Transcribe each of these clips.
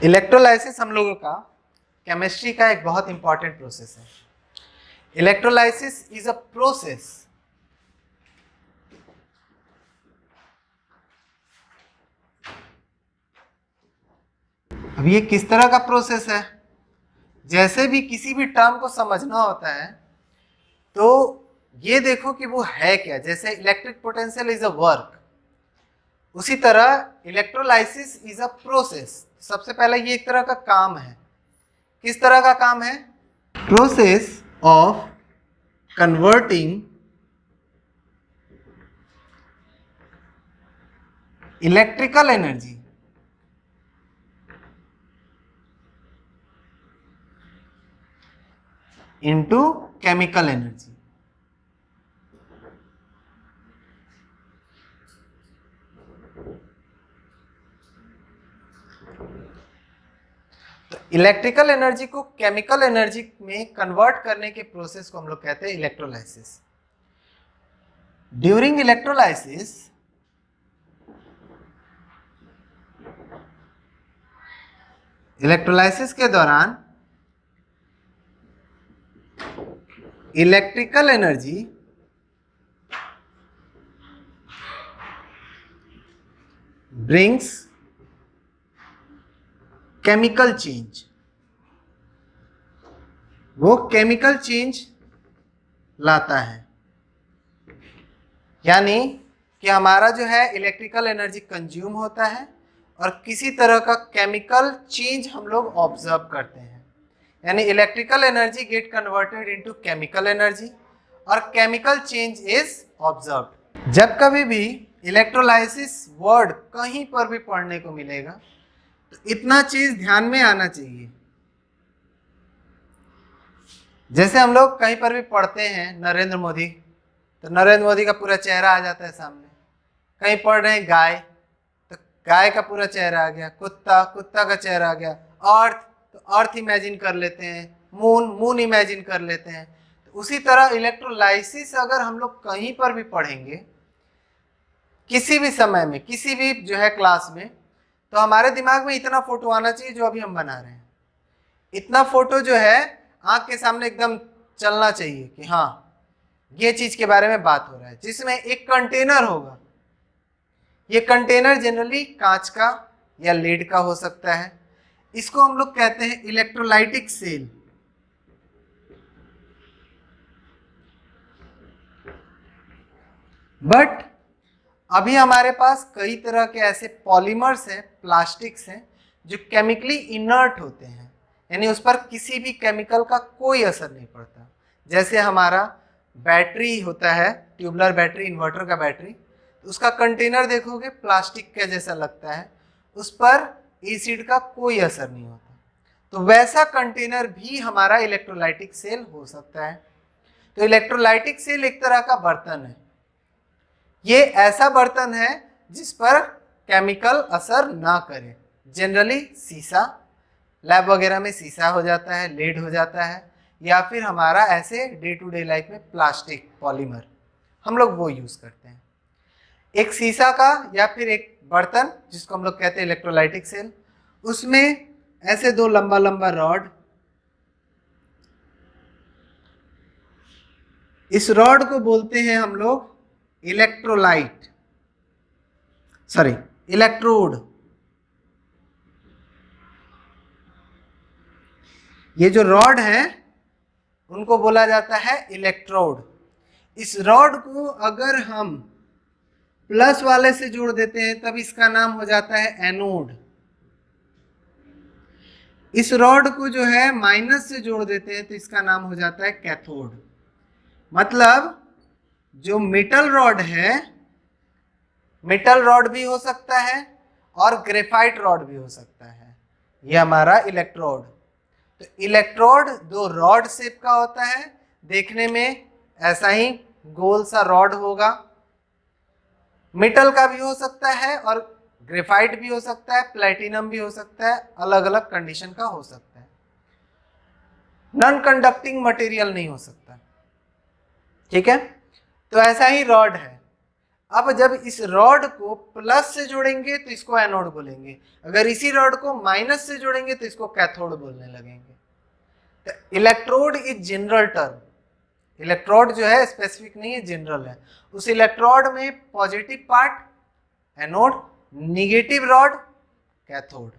Electrolysis हम लोगों का केमिस्ट्री का एक बहुत इंपॉर्टेंट प्रोसेस है। इलेक्ट्रोलाइसिस इज अ प्रोसेस अब ये किस तरह का प्रोसेस है, जैसे भी किसी भी टर्म को समझना होता है तो ये देखो कि वो है क्या। जैसे electric potential is a work, उसी तरह इलेक्ट्रोलाइसिस इज अ प्रोसेस। सबसे पहले ये एक तरह का काम है। किस तरह का काम है? Process of converting electrical energy into chemical energy. तो इलेक्ट्रिकल एनर्जी को केमिकल एनर्जी में कन्वर्ट करने के प्रोसेस को हम लोग कहते हैं इलेक्ट्रोलाइसिस। ड्यूरिंग इलेक्ट्रोलाइसिस के दौरान electrical energy brings chemical change. वो केमिकल चेंज लाता है, यानी कि हमारा जो है इलेक्ट्रिकल एनर्जी कंज्यूम होता है और किसी तरह का केमिकल चेंज हम लोग ऑब्जर्व करते हैं। यानी electrical energy get converted into chemical energy और केमिकल चेंज इज ऑब्जर्व्ड। जब कभी भी इलेक्ट्रोलाइसिस वर्ड कहीं पर भी पढ़ने को मिलेगा तो इतना चीज ध्यान में आना चाहिए। जैसे हम लोग कहीं पर भी पढ़ते हैं नरेंद्र मोदी, तो नरेंद्र मोदी का पूरा चेहरा आ जाता है सामने। कहीं पढ़ रहे हैं गाय, तो गाय का पूरा चेहरा आ गया। कुत्ता, कुत्ता का चेहरा आ गया। अर्थ, तो अर्थ इमेजिन कर लेते हैं। मून, मून इमेजिन कर लेते हैं। तो उसी तरह इलेक्ट्रोलाइसिस अगर हम लोग कहीं पर भी पढ़ेंगे किसी भी समय में, किसी भी जो है क्लास में, तो हमारे दिमाग में इतना फोटो आना चाहिए जो अभी हम बना रहे हैं। इतना फोटो जो है आंख के सामने एकदम चलना चाहिए कि हाँ ये चीज के बारे में बात हो रहा है, जिसमें एक कंटेनर होगा। ये कंटेनर जनरली कांच का या लीड का हो सकता है। इसको हम लोग कहते हैं इलेक्ट्रोलाइटिक सेल। बट अभी हमारे पास कई तरह के ऐसे पॉलीमर्स हैं, प्लास्टिक्स हैं, जो केमिकली इनर्ट होते हैं, यानी उस पर किसी भी केमिकल का कोई असर नहीं पड़ता। जैसे हमारा बैटरी होता है, ट्यूबलर बैटरी, इन्वर्टर का बैटरी, तो उसका कंटेनर देखोगे प्लास्टिक का जैसा लगता है, उस पर एसिड का कोई असर नहीं होता। तो वैसा कंटेनर भी हमारा इलेक्ट्रोलाइटिक सेल हो सकता है। तो इलेक्ट्रोलाइटिक सेल एक तरह का बर्तन है। ये ऐसा बर्तन है जिस पर केमिकल असर ना करे। जनरली शीशा, लैब वगैरह में शीशा हो जाता है, लेड हो जाता है, या फिर हमारा ऐसे डे टू डे लाइफ में प्लास्टिक, पॉलीमर, हम लोग वो यूज करते हैं। एक शीशा का या फिर एक बर्तन जिसको हम लोग कहते हैं इलेक्ट्रोलाइटिक सेल, उसमें ऐसे दो लंबा लंबा रॉड, इस रॉड को बोलते हैं हम लोग इलेक्ट्रोलाइट, सॉरी इलेक्ट्रोड। ये जो रॉड है उनको बोला जाता है इलेक्ट्रोड। इस रॉड को अगर हम प्लस वाले से जोड़ देते हैं तब इसका नाम हो जाता है एनोड। इस रॉड को जो है माइनस से जोड़ देते हैं तो इसका नाम हो जाता है कैथोड। मतलब जो मेटल रॉड है, मेटल रॉड भी हो सकता है और ग्रेफाइट रॉड भी हो सकता है, ये हमारा इलेक्ट्रोड। तो इलेक्ट्रोड दो रॉड शेप का होता है, देखने में ऐसा ही गोल सा रॉड होगा। मेटल का भी हो सकता है और ग्रेफाइट भी हो सकता है, प्लैटिनम भी हो सकता है, अलग अलग कंडीशन का हो सकता है। नॉन कंडक्टिंग मटेरियल नहीं हो सकता। ठीक है, तो ऐसा ही रॉड है। अब जब इस रॉड को प्लस से जोड़ेंगे तो इसको एनोड बोलेंगे, अगर इसी रॉड को माइनस से जोड़ेंगे तो इसको कैथोड बोलने लगेंगे। तो electrode is general term, electrode जो है स्पेसिफिक नहीं है, जनरल है। उस इलेक्ट्रोड में positive part anode, negative rod cathode.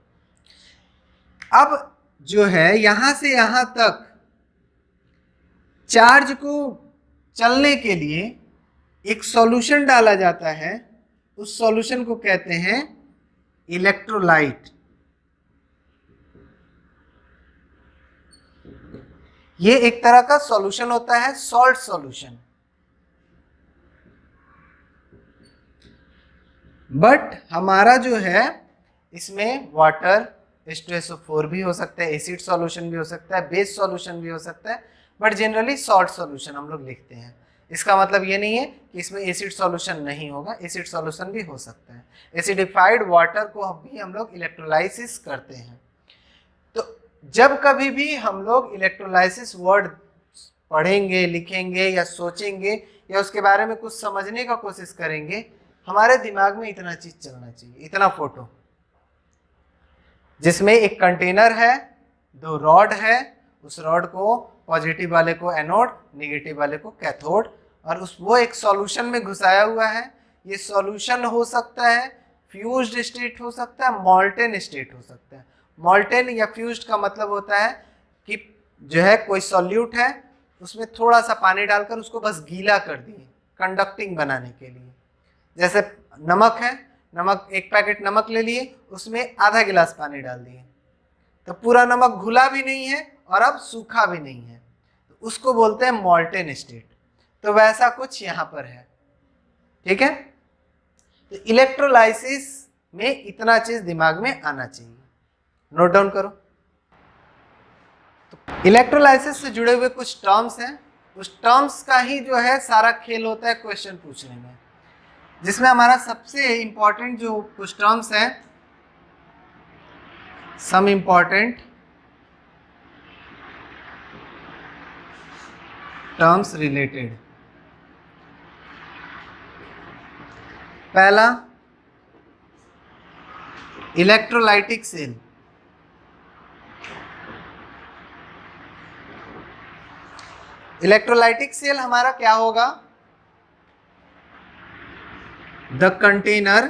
अब जो है यहां से यहां तक चार्ज को चलने के लिए एक सॉल्यूशन डाला जाता है, उस सॉल्यूशन को कहते हैं इलेक्ट्रोलाइट। ये एक तरह का सॉल्यूशन होता है, सॉल्ट सॉल्यूशन। बट हमारा जो है इसमें वाटर H2SO4 भी हो सकता है, एसिड सॉल्यूशन भी हो सकता है, बेस सॉल्यूशन भी हो सकता है, बट जनरली सॉल्ट सॉल्यूशन हम लोग लिखते हैं। इसका मतलब ये नहीं है कि इसमें एसिड सॉल्यूशन नहीं होगा, एसिड सॉल्यूशन भी हो सकता है। एसिडिफाइड वाटर को भी हम लोग इलेक्ट्रोलाइसिस करते हैं। तो जब कभी भी हम लोग इलेक्ट्रोलाइसिस वर्ड पढ़ेंगे, लिखेंगे या सोचेंगे या उसके बारे में कुछ समझने का कोशिश करेंगे, हमारे दिमाग में इतना चीज चलना चाहिए, इतना फोटो, जिसमें एक कंटेनर है, दो रॉड है, उस रॉड को पॉजिटिव वाले को एनोड, नेगेटिव वाले को कैथोड, और वो एक सॉल्यूशन में घुसाया हुआ है। ये सॉल्यूशन हो सकता है फ्यूज्ड स्टेट, हो सकता है मॉल्टेन स्टेट हो सकता है। मॉल्टेन या फ्यूज्ड का मतलब होता है कि जो है कोई सॉल्यूट है, उसमें थोड़ा सा पानी डालकर उसको बस गीला कर दिए कंडक्टिंग बनाने के लिए। जैसे नमक है, नमक, एक पैकेट नमक ले लिए, उसमें आधा गिलास पानी डाल दिए, तो पूरा नमक घुला भी नहीं है और अब सूखा भी नहीं है, तो उसको बोलते हैं मॉल्टेन स्टेट। तो वैसा कुछ यहां पर है, ठीक है। तो इलेक्ट्रोलाइसिस में इतना चीज दिमाग में आना चाहिए, नोट डाउन करो। तो इलेक्ट्रोलाइसिस से जुड़े हुए कुछ टर्म्स हैं, उस टर्म्स का ही जो है सारा खेल होता है क्वेश्चन पूछने में, जिसमें हमारा सबसे इंपॉर्टेंट जो कुछ टर्म्स हैं, सम इंपॉर्टेंट टर्म्स रिलेटेड। पहला इलेक्ट्रोलाइटिक सेल। इलेक्ट्रोलाइटिक सेल हमारा क्या होगा? The container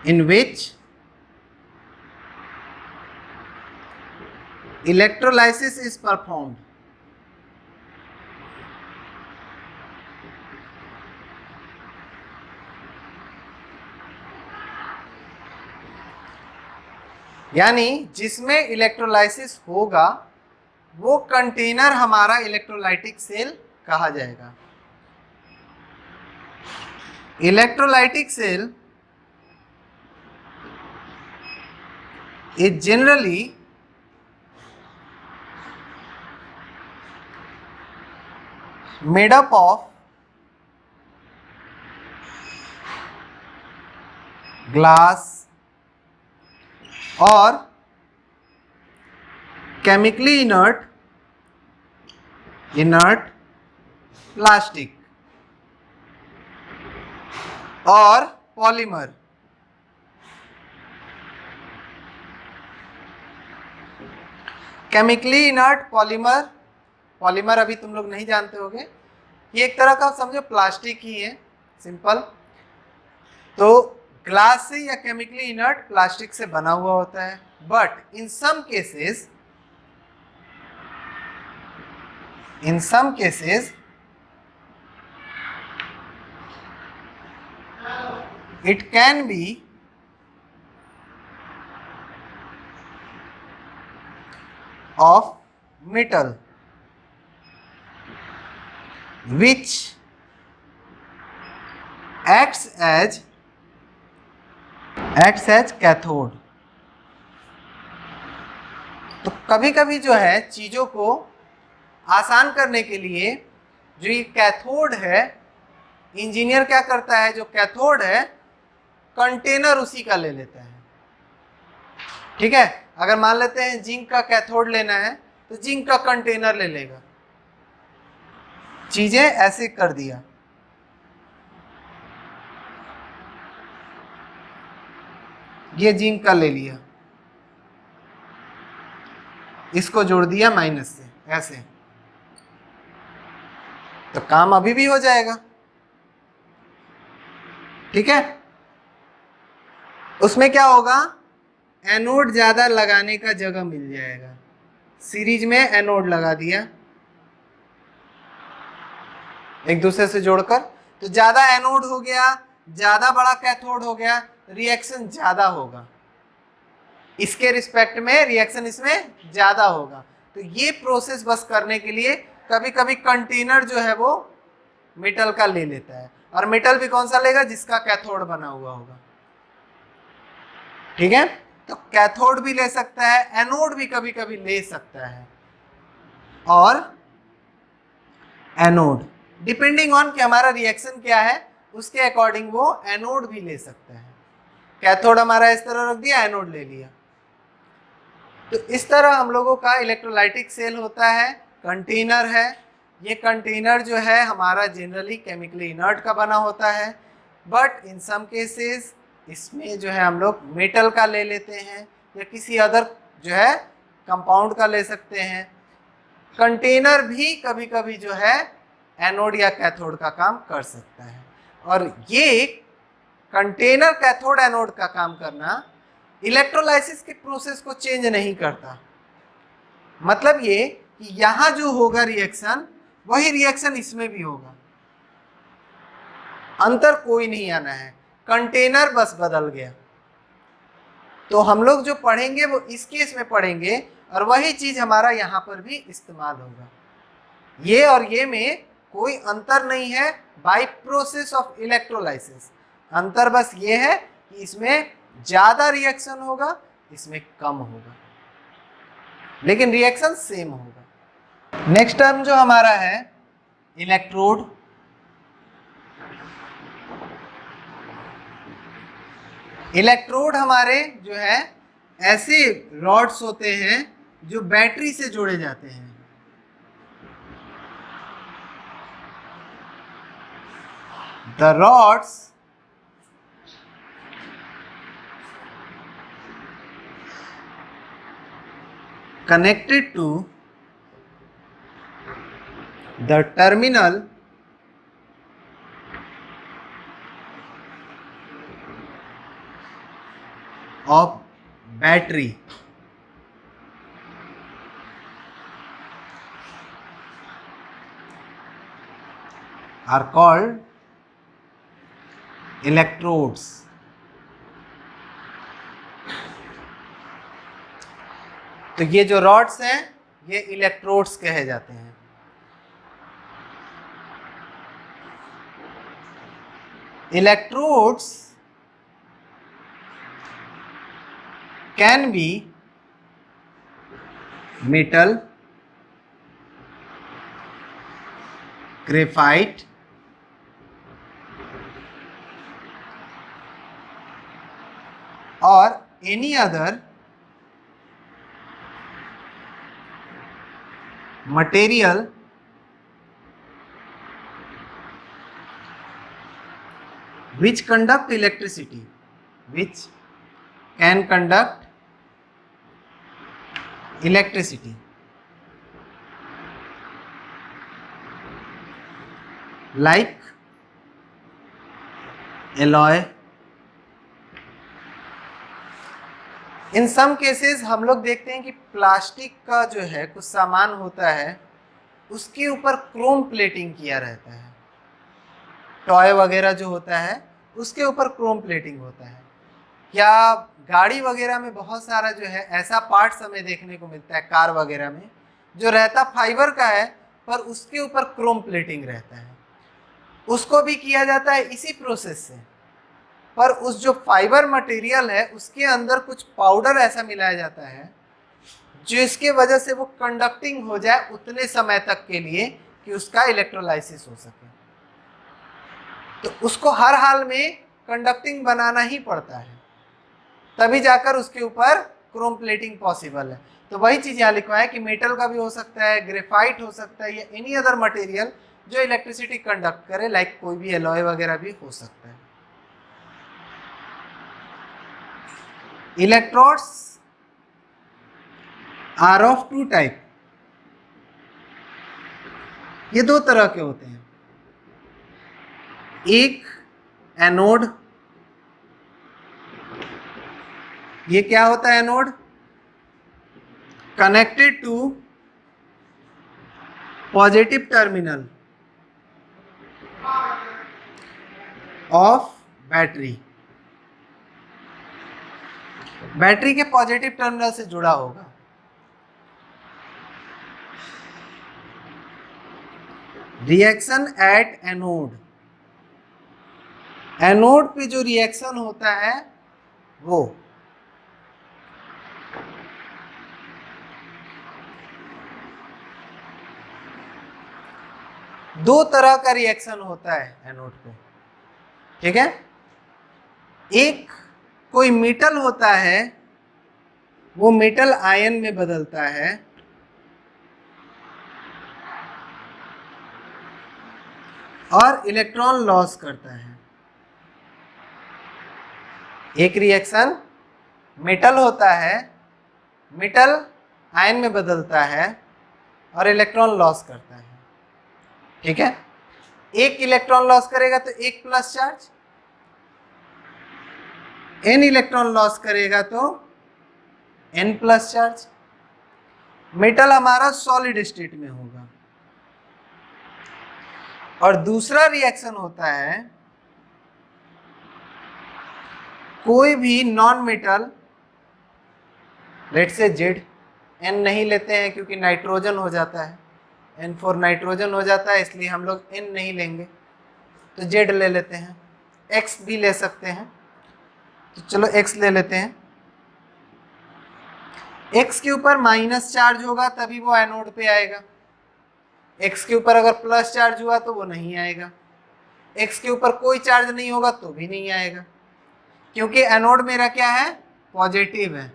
in which electrolysis is performed. यानी जिसमें इलेक्ट्रोलाइसिस होगा वो कंटेनर हमारा इलेक्ट्रोलाइटिक सेल कहा जाएगा। Electrolytic cell is generally made up of glass or chemically inert plastic or polymer। Chemically inert polymer, polymer अभी तुम लोग नहीं जानते होगे, ये एक तरह का समझो प्लास्टिक ही है, सिंपल। तो ग्लास से या केमिकली इनर्ट प्लास्टिक से बना हुआ होता है, but in some cases it can be of metal which acts as cathode। तो कभी कभी जो है चीजों को आसान करने के लिए जो ये कैथोड है, इंजीनियर क्या करता है, जो कैथोड है कंटेनर उसी का ले लेता है, ठीक है। अगर मान लेते हैं जिंक का कैथोड लेना है तो जिंक का कंटेनर ले लेगा, चीजें ऐसे कर दिया, ये जिंक का ले लिया, इसको जोड़ दिया माइनस से ऐसे, तो काम अभी भी हो जाएगा, ठीक है। उसमें क्या होगा, एनोड ज्यादा लगाने का जगह मिल जाएगा, सीरीज में एनोड लगा दिया एक दूसरे से जोड़कर, तो ज्यादा एनोड हो गया, ज्यादा बड़ा कैथोड हो गया, रिएक्शन ज्यादा होगा, इसके रिस्पेक्ट में रिएक्शन इसमें ज्यादा होगा। तो ये प्रोसेस बस करने के लिए कभी कभी कंटेनर जो है वो मेटल का ले लेता है, और मेटल भी कौन सा लेगा, जिसका कैथोड बना हुआ होगा, ठीक है। तो कैथोड भी ले सकता है, एनोड भी कभी कभी ले सकता है, और एनोड डिपेंडिंग ऑन कि हमारा रिएक्शन क्या है उसके अकॉर्डिंग वो एनोड भी ले सकता है। कैथोड हमारा इस तरह रख दिया, एनोड ले लिया। तो इस तरह हम लोगों का इलेक्ट्रोलाइटिक सेल होता है, कंटेनर है। ये कंटेनर जो है हमारा जनरली केमिकली इनर्ट का बना होता है, बट इन सम केसेस इसमें जो है हम लोग मेटल का ले लेते हैं या किसी अदर जो है कंपाउंड का ले सकते हैं। कंटेनर भी कभी कभी जो है एनोड या कैथोड का काम कर सकता है, और ये कंटेनर कैथोड एनोड का काम करना इलेक्ट्रोलाइसिस के प्रोसेस को चेंज नहीं करता। मतलब ये कि यहां जो होगा रिएक्शन वही रिएक्शन इसमें भी होगा, अंतर कोई नहीं आना है, कंटेनर बस बदल गया। तो हम लोग जो पढ़ेंगे वो इस केस में पढ़ेंगे, और वही चीज हमारा यहां पर भी इस्तेमाल होगा। ये और ये में कोई अंतर नहीं है बाय प्रोसेस ऑफ इलेक्ट्रोलाइसिस। अंतर बस ये है कि इसमें ज्यादा रिएक्शन होगा, इसमें कम होगा, लेकिन रिएक्शन सेम होगा। नेक्स्ट टर्म जो हमारा है इलेक्ट्रोड। इलेक्ट्रोड हमारे जो है ऐसे रॉड्स होते हैं जो बैटरी से जोड़े जाते हैं। The rods connected to the terminal of battery are called electrodes. तो ये जो रॉड्स हैं ये इलेक्ट्रोड्स कहे जाते हैं। Electrodes can B metal, graphite, or any other material which conduct electricity, which can conduct electricity, like alloy। In some cases हम लोग देखते हैं कि प्लास्टिक का जो है कुछ सामान होता है उसके ऊपर क्रोम प्लेटिंग किया रहता है। टॉय वगैरह जो होता है उसके ऊपर क्रोम प्लेटिंग होता है, या गाड़ी वगैरह में बहुत सारा जो है ऐसा पार्ट्स हमें देखने को मिलता है कार वगैरह में जो रहता फाइबर का है पर उसके ऊपर क्रोम प्लेटिंग रहता है। उसको भी किया जाता है इसी प्रोसेस से, पर उस जो फाइबर मटेरियल है उसके अंदर कुछ पाउडर ऐसा मिलाया जाता है जो इसके वजह से वो कंडक्टिंग हो जाए उतने समय तक के लिए कि उसका इलेक्ट्रोलाइसिस हो सके। तो उसको हर हाल में कंडक्टिंग बनाना ही पड़ता है, तभी जाकर उसके ऊपर क्रोम प्लेटिंग पॉसिबल है। तो वही चीज़ यहाँ लिखवा है कि मेटल का भी हो सकता है, ग्रेफाइट हो सकता है, या एनी अदर मटेरियल जो इलेक्ट्रिसिटी कंडक्ट करे, लाइक कोई भी एलॉय वगैरह भी हो सकता है। Electrodes are of two type, ये दो तरह के होते हैं। एक एनोड, ये क्या होता है anode? Connected to positive terminal of battery, battery के पॉजिटिव टर्मिनल से जुड़ा होगा। रिएक्शन एट एनोड, एनोड पे जो रिएक्शन होता है वो दो तरह का रिएक्शन होता है एनोड पे, ठीक है। एक कोई मेटल होता है, वो मेटल आयन में बदलता है, और इलेक्ट्रॉन लॉस करता है। एक रिएक्शन मेटल होता है, मेटल आयन में बदलता है और इलेक्ट्रॉन लॉस करता है, ठीक है। एक इलेक्ट्रॉन लॉस करेगा तो एक plus charge, n electron loss करेगा तो n प्लस चार्ज। मेटल हमारा सॉलिड स्टेट में होगा। और दूसरा रिएक्शन होता है, कोई भी नॉन मेटल, लेट से जेड, n नहीं लेते हैं क्योंकि नाइट्रोजन हो जाता है, N4 नाइट्रोजन हो जाता है, इसलिए हम लोग n नहीं लेंगे, तो जेड ले लेते हैं। x भी ले सकते हैं, तो चलो x ले लेते हैं। x के ऊपर माइनस चार्ज होगा तभी वो एनोड पे आएगा, x के ऊपर अगर प्लस चार्ज हुआ तो वो नहीं आएगा, x के ऊपर कोई चार्ज नहीं होगा तो भी नहीं आएगा, क्योंकि एनोड मेरा क्या है? पॉजिटिव है।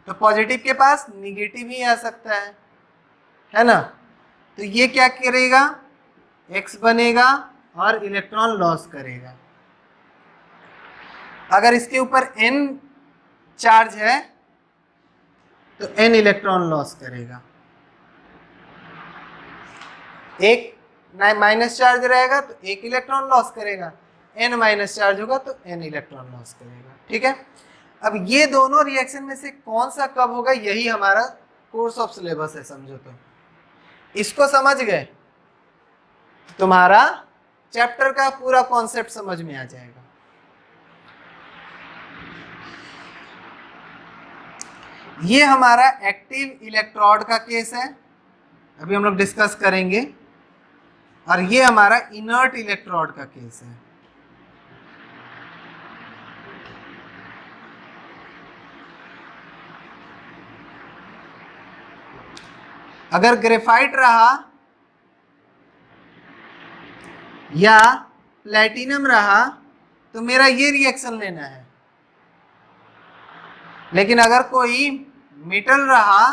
तो पॉजिटिव के पास निगेटिव ही आ सकता है ना। तो ये क्या करेगा? x बनेगा और इलेक्ट्रॉन लॉस करेगा। अगर इसके ऊपर n चार्ज है तो n इलेक्ट्रॉन लॉस करेगा। एक माइनस चार्ज रहेगा तो एक इलेक्ट्रॉन लॉस करेगा, n माइनस चार्ज होगा तो n इलेक्ट्रॉन लॉस करेगा, ठीक है। अब ये दोनों रिएक्शन में से कौन सा कब होगा, यही हमारा कोर्स ऑफ सिलेबस है, समझो। तो इसको समझ गए तुम्हारा चैप्टर का पूरा कॉन्सेप्ट समझ में आ जाएगा। ये हमारा एक्टिव इलेक्ट्रोड का केस है, अभी हम लोग डिस्कस करेंगे। और ये हमारा इनर्ट इलेक्ट्रोड का केस है। अगर ग्रेफाइट रहा या प्लेटिनम रहा तो मेरा ये रिएक्शन लेना है, लेकिन अगर कोई मेटल रहा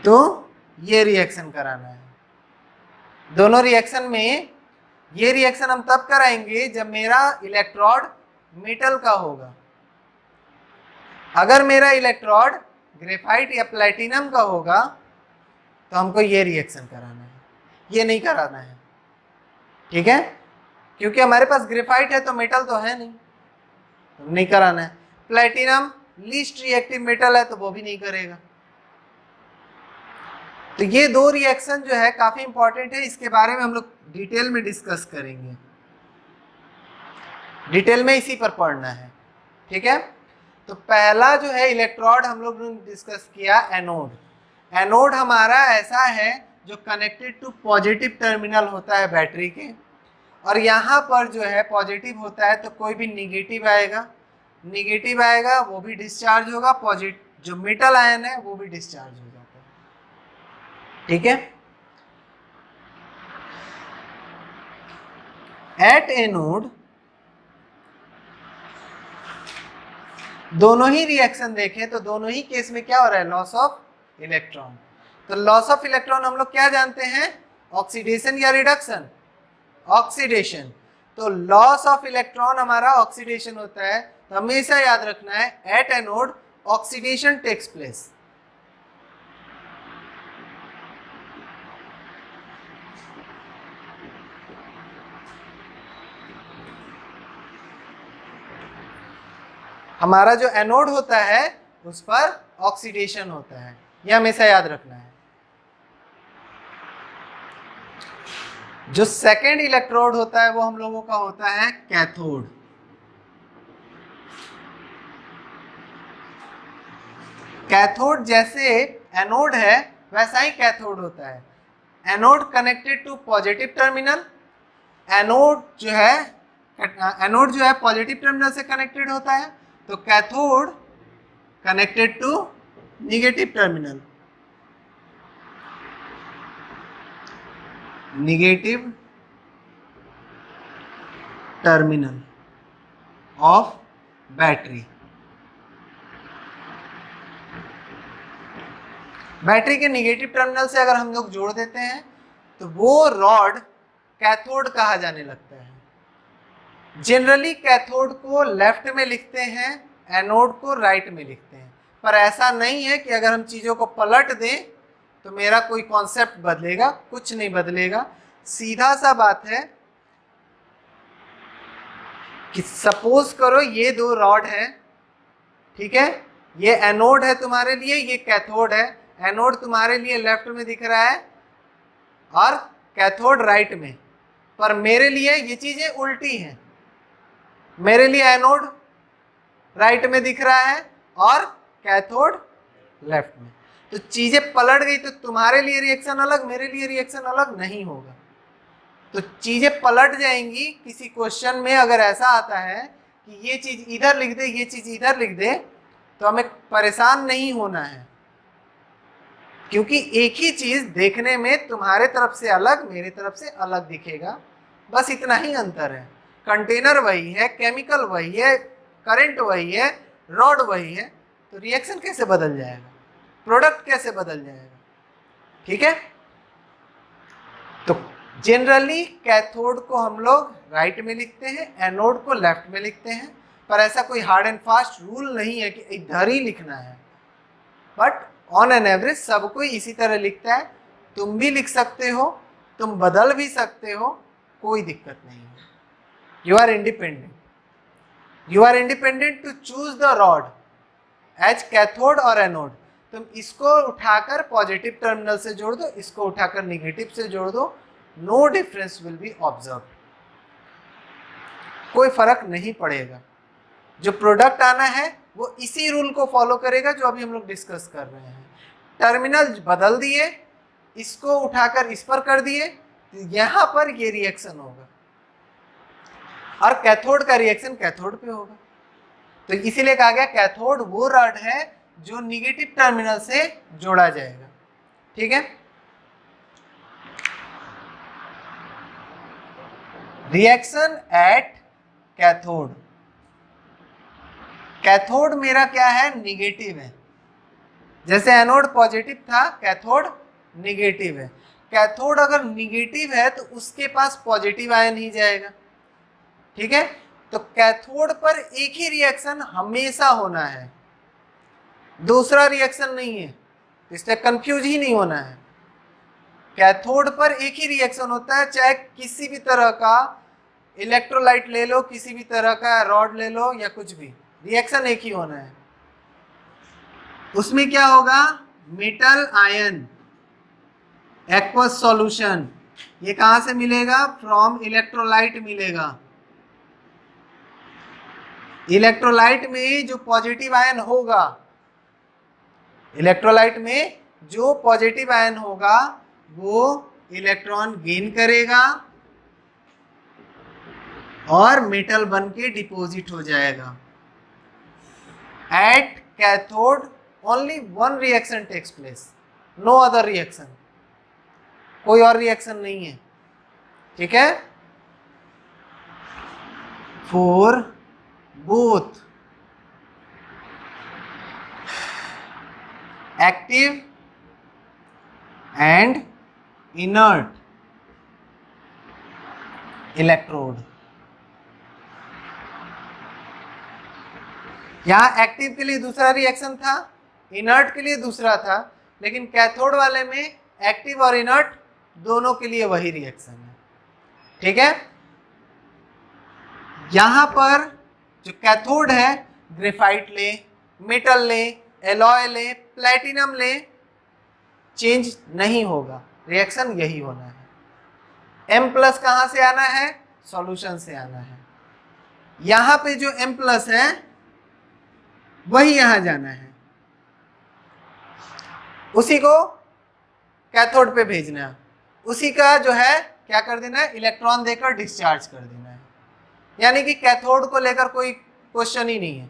तो ये रिएक्शन कराना है। दोनों रिएक्शन में ये रिएक्शन हम तब कराएंगे जब मेरा इलेक्ट्रोड मेटल का होगा। अगर मेरा इलेक्ट्रोड ग्रेफाइट या प्लेटिनम का होगा तो हमको ये रिएक्शन कराना है, ये नहीं कराना है, ठीक है। क्योंकि हमारे पास ग्रेफाइट है तो मेटल तो है नहीं, तो नहीं कराना है। प्लेटिनम लीस्ट रिएक्टिव मेटल है तो वो भी नहीं करेगा। तो ये दो रिएक्शन जो है काफी इंपॉर्टेंट है, इसके बारे में हम लोग डिटेल में डिस्कस करेंगे, डिटेल में इसी पर पढ़ना है, ठीक है। तो पहला जो है इलेक्ट्रोड हम लोग ने डिस्कस किया, एनोड। एनोड हमारा ऐसा है जो कनेक्टेड टू पॉजिटिव टर्मिनल होता है बैटरी के, और यहाँ पर जो है पॉजिटिव होता है तो कोई भी निगेटिव आएगा, निगेटिव आएगा वो भी डिस्चार्ज होगा, पॉजिटिव जो मेटल आयन है वो भी डिस्चार्ज हो जाता है, ठीक है। एट एनोड दोनों ही रिएक्शन देखें तो दोनों ही केस में क्या हो रहा है? Loss of electron. तो लॉस ऑफ इलेक्ट्रॉन हम लोग क्या जानते हैं, ऑक्सीडेशन या रिडक्शन, ऑक्सीडेशन। तो लॉस ऑफ इलेक्ट्रॉन हमारा ऑक्सीडेशन होता है, तो हमेशा याद रखना है at anode oxidation takes place. हमारा जो एनोड होता है उस पर ऑक्सीडेशन होता है, यह हमेशा याद रखना है। जो सेकेंड इलेक्ट्रोड होता है वो हम लोगों का होता है कैथोड। कैथोड जैसे एनोड है वैसा ही कैथोड होता है। Anode connected to positive terminal, anode जो है पॉजिटिव टर्मिनल से कनेक्टेड होता है, तो cathode connected to negative terminal, negative terminal of battery. Battery के निगेटिव टर्मिनल से अगर हम लोग जोड़ देते हैं तो वो रॉड कैथोड कहा जाने लगता है। जनरली कैथोड को लेफ्ट में लिखते हैं, एनोड को राइट में लिखते हैं, पर ऐसा नहीं है कि अगर हम चीज़ों को पलट दें तो मेरा कोई कॉन्सेप्ट बदलेगा, कुछ नहीं बदलेगा। सीधा सा बात है कि सपोज करो ये दो रॉड है, ठीक है, ये एनोड है तुम्हारे लिए, ये कैथोड है। एनोड तुम्हारे लिए लेफ्ट में दिख रहा है और कैथोड राइट में, पर मेरे लिए ये चीजें उल्टी हैं। मेरे लिए एनोड राइट में दिख रहा है और कैथोड लेफ्ट में, तो चीजें पलट गई, तो तुम्हारे लिए रिएक्शन अलग, मेरे लिए रिएक्शन अलग नहीं होगा। तो चीजें पलट जाएंगी किसी क्वेश्चन में। अगर ऐसा आता है कि ये चीज इधर लिख दे, ये चीज इधर लिख दे, तो हमें परेशान नहीं होना है, क्योंकि एक ही चीज देखने में तुम्हारे तरफ से अलग, मेरे तरफ से अलग दिखेगा, बस इतना ही अंतर है। कंटेनर वही है, केमिकल वही है, करंट वही है, रॉड वही है, तो रिएक्शन कैसे बदल जाएगा, प्रोडक्ट कैसे बदल जाएगा, ठीक है। तो जनरली कैथोड को हम लोग राइट में लिखते हैं, एनोड को लेफ्ट में लिखते हैं, पर ऐसा कोई हार्ड एंड फास्ट रूल नहीं है कि इधर ही लिखना है, बट ऑन एन एवरेज सब कोई इसी तरह लिखता है। तुम भी लिख सकते हो, तुम बदल भी सकते हो, कोई दिक्कत नहीं है। You are independent, you are independent to choose the rod as cathode और एनोड। तुम इसको उठाकर पॉजिटिव टर्मिनल से जोड़ दो, इसको उठाकर निगेटिव से जोड़ दो, no difference will be observe, कोई फर्क नहीं पड़ेगा। जो प्रोडक्ट आना है वो इसी रूल को फॉलो करेगा जो अभी हम लोग डिस्कस कर रहे हैं। टर्मिनल बदल दिए, इसको उठाकर इस पर कर दिए, तो यहां पर ये रिएक्शन होगा और कैथोड का रिएक्शन कैथोड पे होगा। तो इसीलिए कहा गया कैथोड वो रॉड है जो निगेटिव टर्मिनल से जोड़ा जाएगा, ठीक है। रिएक्शन एट कैथोड, कैथोड मेरा क्या है, निगेटिव है। जैसे एनोड पॉजिटिव था, कैथोड निगेटिव है। कैथोड अगर निगेटिव है तो उसके पास पॉजिटिव आयन ही जाएगा, ठीक है। तो कैथोड पर एक ही रिएक्शन हमेशा होना है, दूसरा रिएक्शन नहीं है, इसलिए कंफ्यूज ही नहीं होना है। कैथोड पर एक ही रिएक्शन होता है, चाहे किसी भी तरह का इलेक्ट्रोलाइट ले लो, किसी भी तरह का रॉड ले लो या कुछ भी, रिएक्शन एक ही होना है। उसमें क्या होगा, मेटल आयन एक्वस सॉल्यूशन, ये कहां से मिलेगा, फ्रॉम इलेक्ट्रोलाइट मिलेगा। इलेक्ट्रोलाइट में जो पॉजिटिव आयन होगा, इलेक्ट्रोलाइट में जो पॉजिटिव आयन होगा वो इलेक्ट्रॉन गेन करेगा और मेटल बन के डिपॉजिट हो जाएगा। At cathode only one reaction takes place, no other reaction, कोई और रिएक्शन नहीं है, ठीक है। For both active and inert electrode. यहां एक्टिव के लिए दूसरा रिएक्शन था, इनर्ट के लिए दूसरा था, लेकिन कैथोड वाले में एक्टिव और इनर्ट दोनों के लिए वही रिएक्शन है। ठीक है, यहां पर जो कैथोड है ग्रेफाइट ले, मेटल ले, एलॉय ले, प्लैटिनम ले, चेंज नहीं होगा, रिएक्शन यही होना है। M प्लस कहां से आना है? सॉल्यूशन से आना है। यहां पे जो M प्लस है वही यहां जाना है, उसी को कैथोड पे भेजना है, उसी का जो है क्या कर देना है, इलेक्ट्रॉन देकर डिस्चार्ज कर देना है। यानी कि कैथोड को लेकर कोई क्वेश्चन ही नहीं है,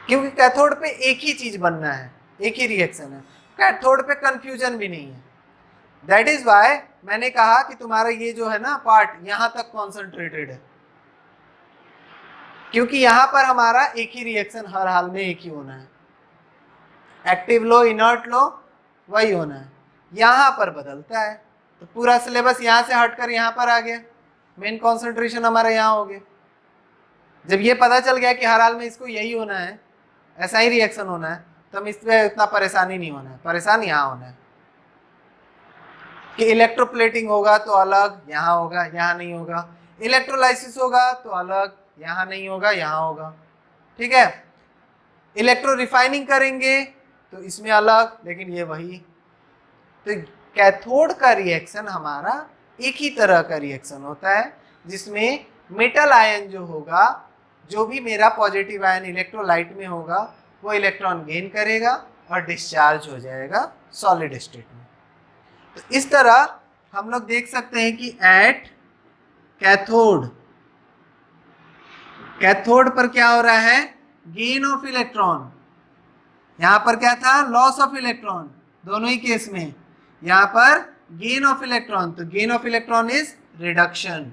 क्योंकि कैथोड पे एक ही चीज बनना है, एक ही रिएक्शन है, कैथोड पे कंफ्यूजन भी नहीं है। दैट इज वाई मैंने कहा कि तुम्हारा ये जो है ना पार्ट यहां तक कॉन्सेंट्रेटेड है, क्योंकि यहां पर हमारा एक ही रिएक्शन हर हाल में एक ही होना है, एक्टिव लो इनर्ट लो वही होना है, यहां पर बदलता है। तो पूरा सिलेबस यहां से हटकर यहां पर आ गया, मेन कॉन्सेंट्रेशन हमारा यहां हो गया। जब ये पता चल गया कि हर हाल में इसको यही होना है, ऐसा ही रिएक्शन होना है, तो हम इसमें इतना परेशानी नहीं होना है, परेशान यहां होना है कि इलेक्ट्रोप्लेटिंग होगा तो अलग यहां होगा, यहां नहीं होगा, इलेक्ट्रोलाइसिस होगा तो अलग यहां नहीं होगा, यहां होगा। ठीक है, इलेक्ट्रो रिफाइनिंग करेंगे तो इसमें अलग, लेकिन ये वही। तो कैथोड का रिएक्शन हमारा एक ही तरह का रिएक्शन होता है, जिसमें मेटल आयन जो होगा, जो भी मेरा पॉजिटिव आयन इलेक्ट्रोलाइट में होगा, वो इलेक्ट्रॉन गेन करेगा और डिस्चार्ज हो जाएगा सॉलिड स्टेट में। तो इस तरह हम लोग देख सकते हैं कि एट कैथोड, कैथोड पर क्या हो रहा है, गेन ऑफ इलेक्ट्रॉन। यहां पर क्या था, लॉस ऑफ इलेक्ट्रॉन, दोनों ही केस में यहां पर गेन ऑफ इलेक्ट्रॉन, तो gain of electron is reduction,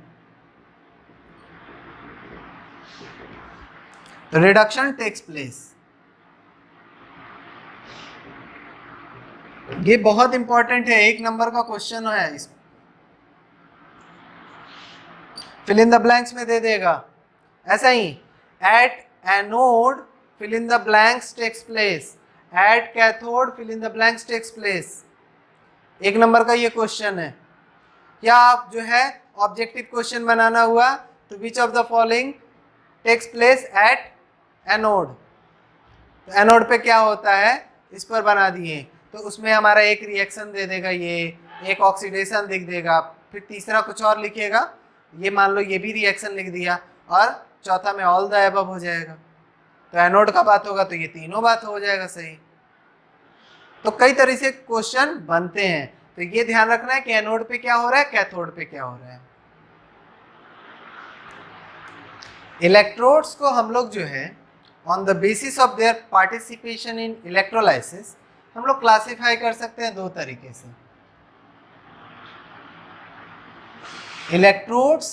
तो रिडक्शन टेक्स प्लेस। ये बहुत इंपॉर्टेंट है, एक नंबर का क्वेश्चन है, इस फिल इन द ब्लैंक्स में दे देगा। ऐसा ही at anode fill in the blanks takes place, at cathode fill in the blanks takes place, एक नंबर का ये क्वेश्चन है। या आप जो है ऑब्जेक्टिव क्वेश्चन बनाना हुआ तो which of the following takes place at anode, तो एनोड पे क्या होता है इस पर बना दिए, तो उसमें हमारा एक रिएक्शन दे देगा, ये एक ऑक्सीडेशन लिख देगा, फिर तीसरा कुछ और लिखेगा, ये मान लो ये भी रिएक्शन लिख दिया, और चौथा में ऑल द अबव हो जाएगा। तो एनोड का बात होगा तो ये तीनों बात हो जाएगा सही। तो कई तरह से क्वेश्चन बनते हैं, तो ये ध्यान रखना है कि एनोड पे क्या हो रहा है, कैथोड पे क्या हो रहा है। इलेक्ट्रोड्स को हम लोग जो है on the basis of their participation in electrolysis हम लोग क्लासिफाई कर सकते हैं दो तरीके से। Electrodes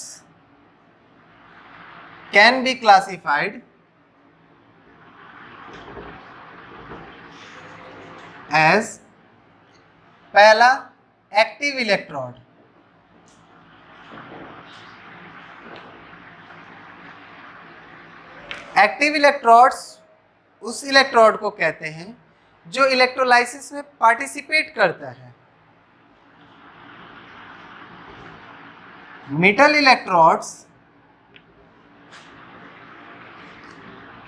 can be classified as, पहला एक्टिव इलेक्ट्रोड, एक्टिव इलेक्ट्रोड्स उस इलेक्ट्रोड को कहते हैं जो इलेक्ट्रोलाइसिस में पार्टिसिपेट करता है। Metal electrodes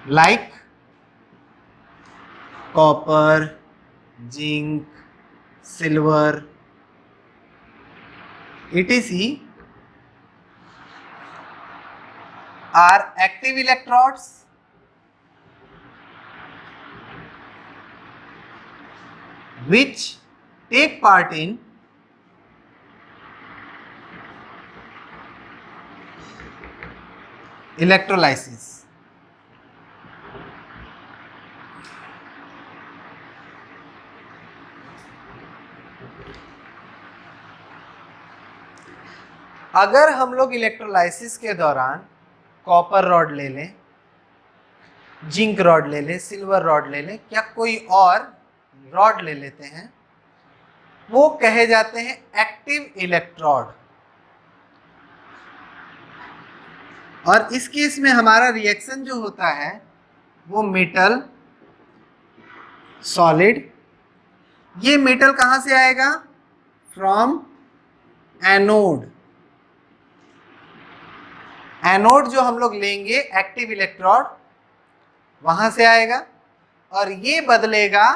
like copper, zinc, silver, etc are active electrodes which take part in electrolysis. अगर हम लोग इलेक्ट्रोलाइसिस के दौरान कॉपर रॉड ले लें, जिंक रॉड ले लें, सिल्वर रॉड ले लें, या कोई और रॉड ले लेते हैं, वो कहे जाते हैं एक्टिव इलेक्ट्रोड। और इस केस में हमारा रिएक्शन जो होता है वो मेटल सॉलिड, ये मेटल कहाँ से आएगा? From anode. एनोड जो हम लोग लेंगे एक्टिव इलेक्ट्रोड वहां से आएगा, और ये बदलेगा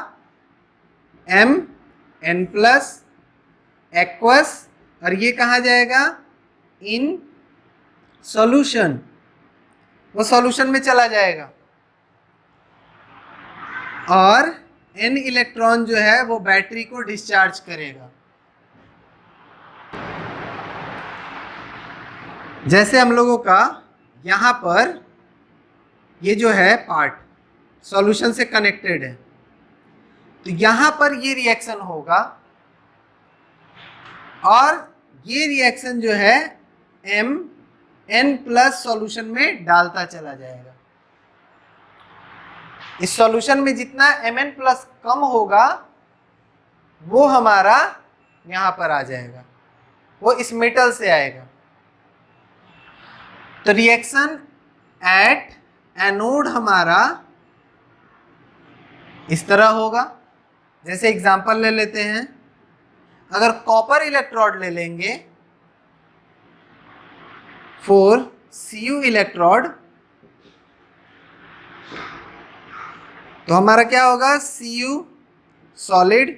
Mn+ एक्वस, और ये कहाँ जाएगा? इन सॉल्यूशन, वो सॉल्यूशन में चला जाएगा। और N इलेक्ट्रॉन जो है वो बैटरी को डिस्चार्ज करेगा। जैसे हम लोगों का यहाँ पर ये जो है पार्ट सॉल्यूशन से कनेक्टेड है, तो यहाँ पर ये रिएक्शन होगा, और ये रिएक्शन जो है Mn+ सॉल्यूशन में डालता चला जाएगा। इस सॉल्यूशन में जितना Mn+ कम होगा वो हमारा यहाँ पर आ जाएगा, वो इस मेटल से आएगा। तो रिएक्शन एट एनोड हमारा इस तरह होगा। जैसे एग्जांपल ले लेते हैं, अगर कॉपर इलेक्ट्रोड ले लेंगे, 4 Cu इलेक्ट्रोड, तो हमारा क्या होगा? Cu सॉलिड,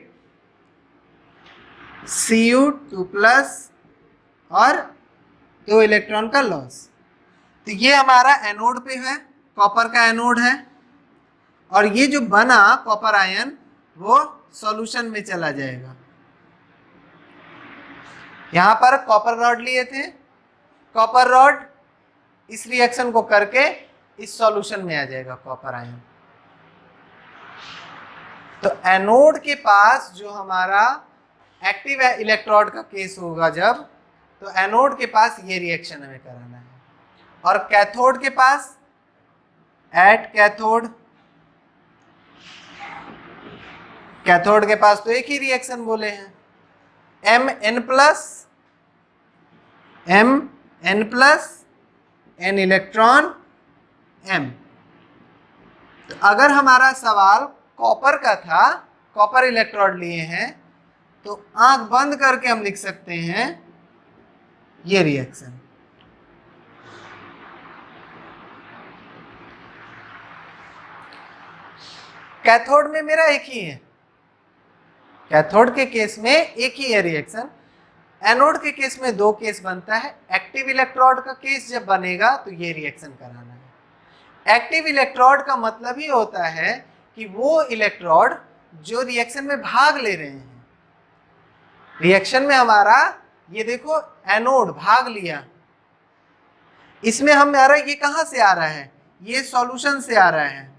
Cu2+ और 2 इलेक्ट्रॉन का लॉस। तो ये हमारा एनोड पे है, कॉपर का एनोड है, और ये जो बना कॉपर आयन वो सॉल्यूशन में चला जाएगा। यहां पर कॉपर रॉड लिए थे, कॉपर रॉड इस रिएक्शन को करके इस सॉल्यूशन में आ जाएगा कॉपर आयन। तो एनोड के पास जो हमारा एक्टिव इलेक्ट्रोड का केस होगा जब, तो एनोड के पास ये रिएक्शन हमें कराना है। और कैथोड के पास, एट कैथोड, कैथोड के पास तो एक ही रिएक्शन बोले हैं, Mn+, N इलेक्ट्रॉन M। तो अगर हमारा सवाल कॉपर का था, कॉपर इलेक्ट्रोड लिए हैं, तो आंख बंद करके हम लिख सकते हैं ये रिएक्शन। कैथोड में मेरा एक ही है, कैथोड के केस में एक ही है रिएक्शन। एनोड के केस में 2 केस बनता है। एक्टिव इलेक्ट्रोड का केस जब बनेगा तो ये रिएक्शन कराना है। एक्टिव इलेक्ट्रोड का मतलब ही होता है कि वो इलेक्ट्रोड जो रिएक्शन में भाग ले रहे हैं। रिएक्शन में हमारा ये देखो एनोड भाग लिया, इसमें हमारा ये कहां से आ रहा है? ये सॉल्यूशन से आ रहा है,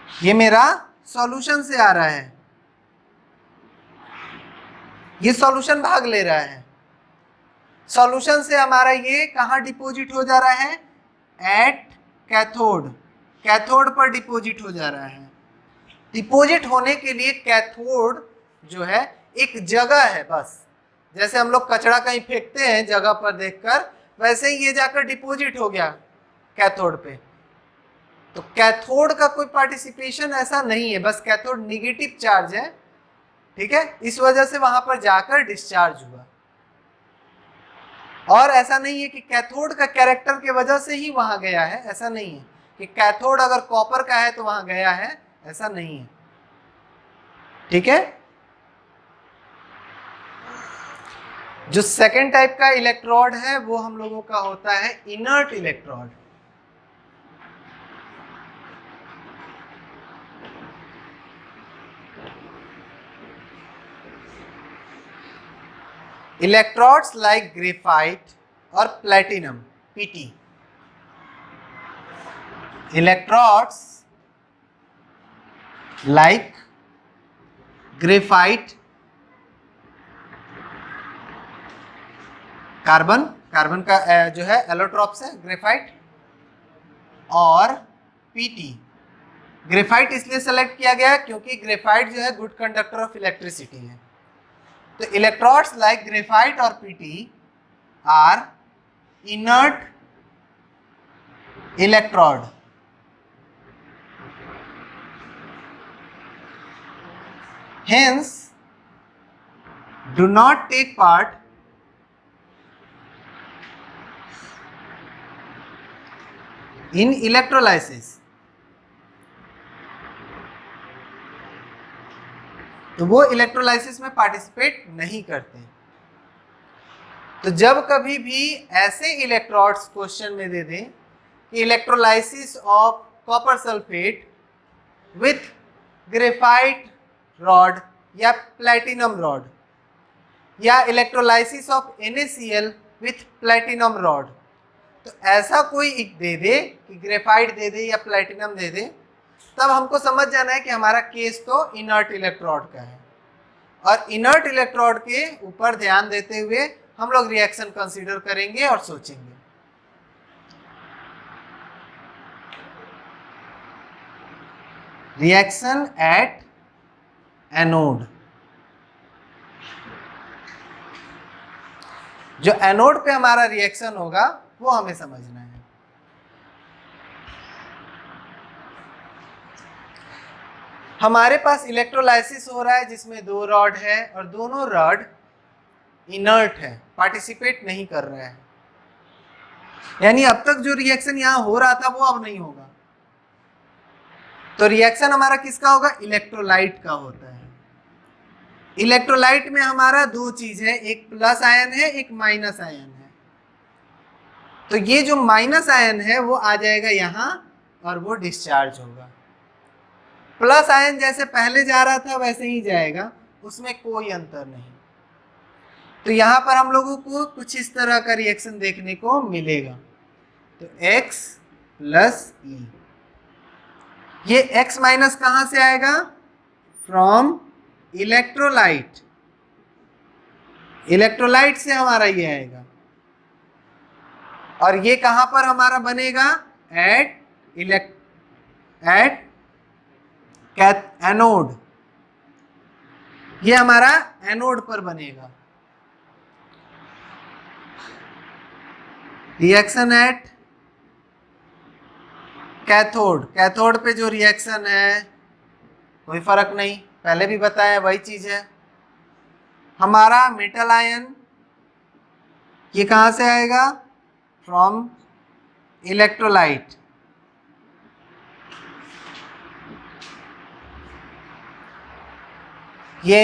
ये मेरा सॉल्यूशन से आ रहा है, ये सॉल्यूशन भाग ले रहा है। सॉल्यूशन से हमारा ये कहां डिपॉजिट हो जा रहा है? एट कैथोड, कैथोड पर डिपॉजिट हो जा रहा है। डिपॉजिट होने के लिए कैथोड जो है एक जगह है, बस जैसे हम लोग कचरा कहीं फेंकते हैं जगह पर देखकर, वैसे ही ये जाकर डिपॉजिट हो गया कैथोड पे। तो कैथोड का कोई पार्टिसिपेशन ऐसा नहीं है, बस कैथोड निगेटिव चार्ज है, ठीक है, इस वजह से वहां पर जाकर डिस्चार्ज हुआ। और ऐसा नहीं है कि कैथोड का कैरेक्टर के वजह से ही वहां गया है, ऐसा नहीं है कि कैथोड अगर कॉपर का है तो वहां गया है, ऐसा नहीं है, ठीक है। जो सेकेंड टाइप का इलेक्ट्रोड है वो हम लोगों का होता है inert electrode. Electrodes like graphite और platinum Pt, electrodes like graphite, carbon, carbon का जो है एलोट्रॉप्स है ग्रेफाइट, और Pt ग्रेफाइट इसलिए सेलेक्ट किया गया क्योंकि ग्रेफाइट जो है गुड कंडक्टर ऑफ इलेक्ट्रिसिटी है। तो इलेक्ट्रोड्स लाइक ग्रेफाइट और PT are inert electrode, hence do not take part in electrolysis। तो वो इलेक्ट्रोलाइसिस में पार्टिसिपेट नहीं करते। तो जब कभी भी ऐसे इलेक्ट्रोड्स क्वेश्चन में दे दें कि electrolysis of copper sulphate with graphite rod या प्लैटिनम रॉड या electrolysis of NaCl with platinum rod, तो ऐसा कोई दे दे कि ग्रेफाइट दे दे या प्लैटिनम दे दे, तब हमको समझ जाना है कि हमारा केस तो इनर्ट इलेक्ट्रोड का है। और इनर्ट इलेक्ट्रोड के ऊपर ध्यान देते हुए हम लोग रिएक्शन कंसीडर करेंगे और सोचेंगे। रिएक्शन एट एनोड, जो एनोड पे हमारा रिएक्शन होगा वो हमें समझना है। हमारे पास इलेक्ट्रोलाइसिस हो रहा है जिसमें दो रॉड है और दोनों रॉड इनर्ट है, पार्टिसिपेट नहीं कर रहा है, यानी अब तक जो रिएक्शन यहां हो रहा था वो अब नहीं होगा। तो रिएक्शन हमारा किसका होगा? इलेक्ट्रोलाइट का होता है। इलेक्ट्रोलाइट में हमारा दो चीज है, एक प्लस आयन है, एक माइनस आयन है। तो ये जो माइनस आयन है वो आ जाएगा यहां और वो डिस्चार्ज होगा। प्लस आयन जैसे पहले जा रहा था वैसे ही जाएगा, उसमें कोई अंतर नहीं। तो यहां पर हम लोगों को कुछ इस तरह का रिएक्शन देखने को मिलेगा। तो X प्लस E, ये X माइनस कहां से आएगा? फ्रॉम इलेक्ट्रोलाइट, इलेक्ट्रोलाइट से हमारा ये आएगा। और ये कहां पर हमारा बनेगा? एट एनोड, ये हमारा एनोड पर बनेगा। रिएक्शन एट कैथोड, कैथोड पे जो रिएक्शन है कोई फर्क नहीं, पहले भी बताया वही चीज है। हमारा मेटल आयन ये कहां से आएगा? From electrolyte. ये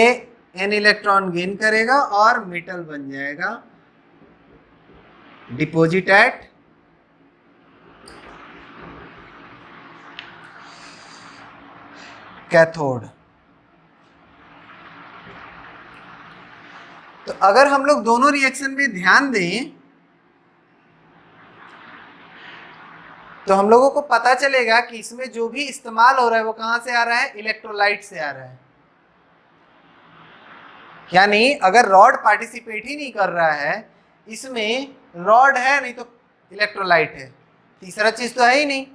n इलेक्ट्रॉन गेन करेगा और मेटल बन जाएगा, डिपॉजिट एट कैथोड। तो अगर हम लोग दोनों रिएक्शन पे ध्यान दें तो हम लोगों को पता चलेगा कि इसमें जो भी इस्तेमाल हो रहा है वो कहां से आ रहा है? इलेक्ट्रोलाइट से आ रहा है। यानी अगर रॉड पार्टिसिपेट ही नहीं कर रहा है, इसमें रॉड है नहीं तो इलेक्ट्रोलाइट है, तीसरा चीज तो है ही नहीं।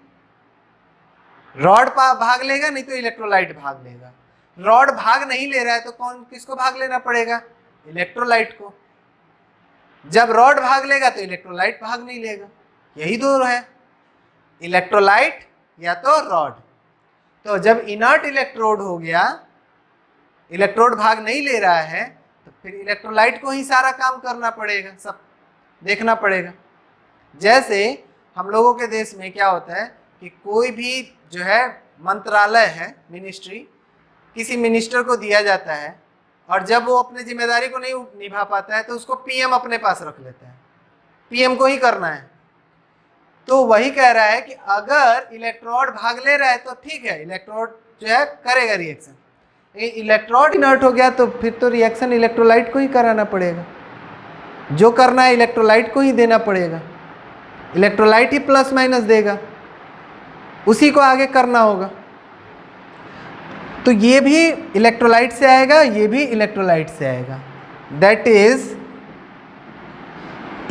रॉड भाग लेगा नहीं तो इलेक्ट्रोलाइट भाग लेगा। रॉड भाग नहीं ले रहा है तो किसको भाग लेना पड़ेगा? इलेक्ट्रोलाइट को। जब रॉड भाग लेगा तो इलेक्ट्रोलाइट भाग नहीं लेगा, यही दो है, इलेक्ट्रोलाइट या तो रॉड। तो जब इनर्ट इलेक्ट्रोड हो गया, इलेक्ट्रोड भाग नहीं ले रहा है, तो फिर इलेक्ट्रोलाइट को ही सारा काम करना पड़ेगा, सब देखना पड़ेगा। जैसे हम लोगों के देश में क्या होता है कि कोई भी जो है मंत्रालय है, मिनिस्ट्री, किसी मिनिस्टर को दिया जाता है और जब वो अपनी जिम्मेदारी को नहीं निभा पाता है तो उसको पीएम अपने पास रख लेता है, पीएम को ही करना है। तो वही कह रहा है कि अगर इलेक्ट्रोड भाग ले रहा है तो ठीक है, इलेक्ट्रोड जो है करेगा रिएक्शन। इलेक्ट्रोड इनर्ट हो गया तो फिर तो रिएक्शन इलेक्ट्रोलाइट को ही कराना पड़ेगा, जो करना है इलेक्ट्रोलाइट को ही देना पड़ेगा, इलेक्ट्रोलाइट ही प्लस माइनस देगा, उसी को आगे करना होगा। तो ये भी इलेक्ट्रोलाइट से आएगा, ये भी इलेक्ट्रोलाइट से आएगा। That is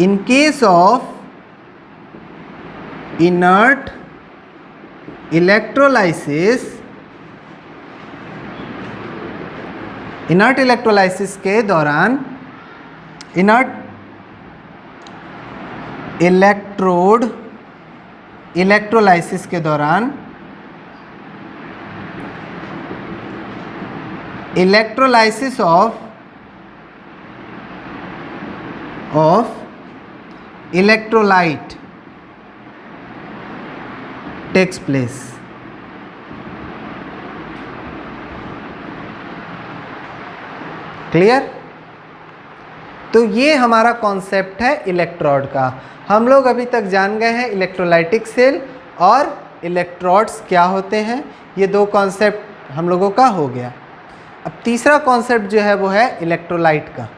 in case of inert electrolysis, inert electrolysis के दौरान इनर्ट इलेक्ट्रोड इलेक्ट्रोलाइसिस के दौरान electrolysis of electrolyte takes place. Clear? तो ये हमारा कॉन्सेप्ट है इलेक्ट्रोड का। हम लोग अभी तक जान गए हैं इलेक्ट्रोलाइटिक सेल और इलेक्ट्रोड्स क्या होते हैं। ये दो कॉन्सेप्ट हम लोगों का हो गया। अब तीसरा कॉन्सेप्ट जो है वो है इलेक्ट्रोलाइट का।